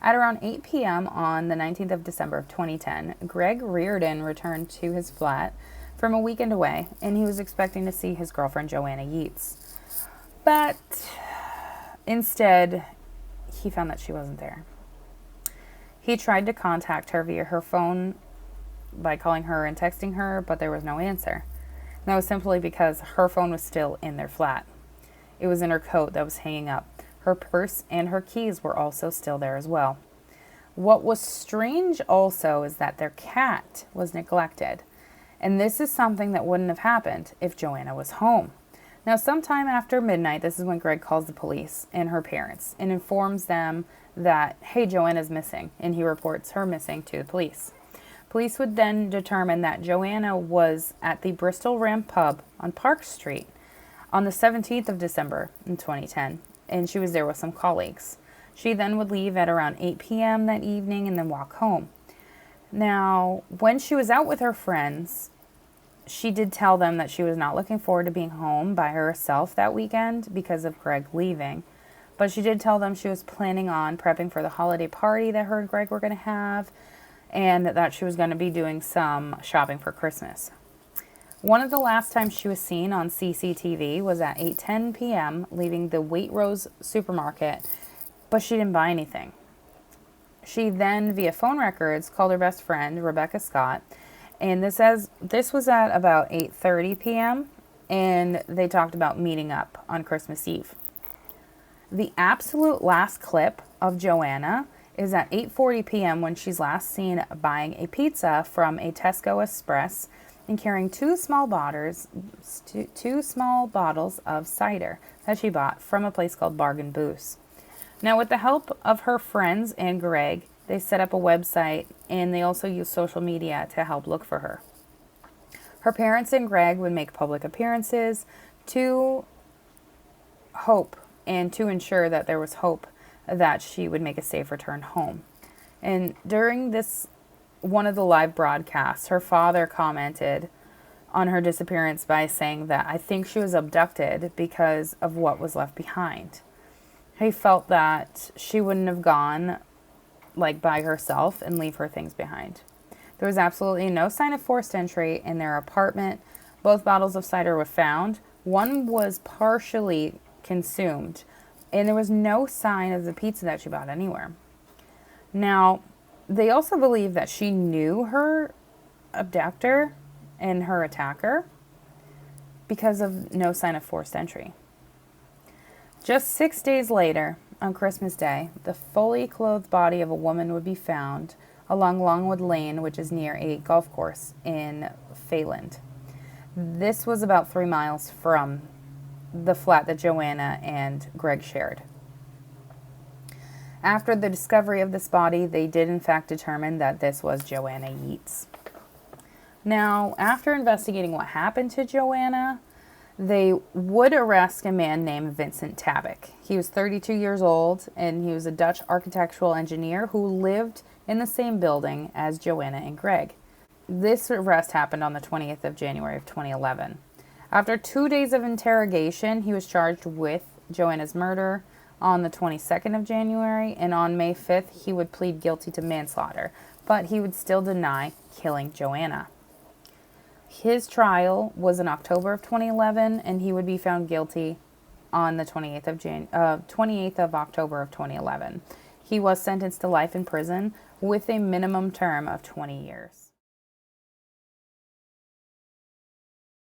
At around 8 p.m. on the 19th of December of 2010, Greg Reardon returned to his flat from a weekend away, and he was expecting to see his girlfriend Joanna Yeates. But instead, he found that she wasn't there. He tried to contact her via her phone by calling her and texting her, but there was no answer. And that was simply because her phone was still in their flat. It was in her coat that was hanging up. Her purse and her keys were also still there as well. What was strange also is that their cat was neglected. And this is something that wouldn't have happened if Joanna was home. Now, sometime after midnight, this is when Greg calls the police and her parents and informs them that, hey, Joanna's missing, and he reports her missing to the police. Police would then determine that Joanna was at the Bristol Ram pub on Park Street on the 17th of December in 2010, and she was there with some colleagues. She then would leave at around 8 p.m. that evening and then walk home. Now, when she was out with her friends, she did tell them that she was not looking forward to being home by herself that weekend because of Greg leaving. But she did tell them she was planning on prepping for the holiday party that her and Greg were going to have, and that she was going to be doing some shopping for Christmas. One of the last times she was seen on CCTV was at 8:10 p.m. leaving the Waitrose supermarket, but she didn't buy anything. She then, via phone records, called her best friend, Rebecca Scott, and this was at about 8:30 p.m., and they talked about meeting up on Christmas Eve. The absolute last clip of Joanna is at 8:40 p.m. when she's last seen buying a pizza from a Tesco Express and carrying two small bottles of cider that she bought from a place called Bargain Booze. Now, with the help of her friends and Greg, they set up a website, and they also used social media to help look for her. Her parents and Greg would make public appearances to hope and to ensure that there was hope that she would make a safe return home. And during one of the live broadcasts, her father commented on her disappearance by saying that, I think she was abducted because of what was left behind. He felt that she wouldn't have gone by herself and leave her things behind. There was absolutely no sign of forced entry in their apartment. Both bottles of cider were found. One was partially consumed, and there was no sign of the pizza that she bought anywhere. Now, they also believe that she knew her abductor and her attacker because of no sign of forced entry. Just 6 days later, on Christmas Day, the fully clothed body of a woman would be found along Longwood Lane, which is near a golf course in Fayland. This was about 3 miles from the flat that Joanna and Greg shared. After the discovery of this body, they did in fact determine that this was Joanna Yeates. Now, after investigating what happened to Joanna, they would arrest a man named Vincent Tabak. He was 32 years old, and he was a Dutch architectural engineer who lived in the same building as Joanna and Greg. This arrest happened on the 20th of January of 2011. After 2 days of interrogation, he was charged with Joanna's murder on the 22nd of January, and on May 5th, he would plead guilty to manslaughter, but he would still deny killing Joanna. His trial was in October of 2011, and he would be found guilty on the 28th of October of 2011. He was sentenced to life in prison with a minimum term of 20 years.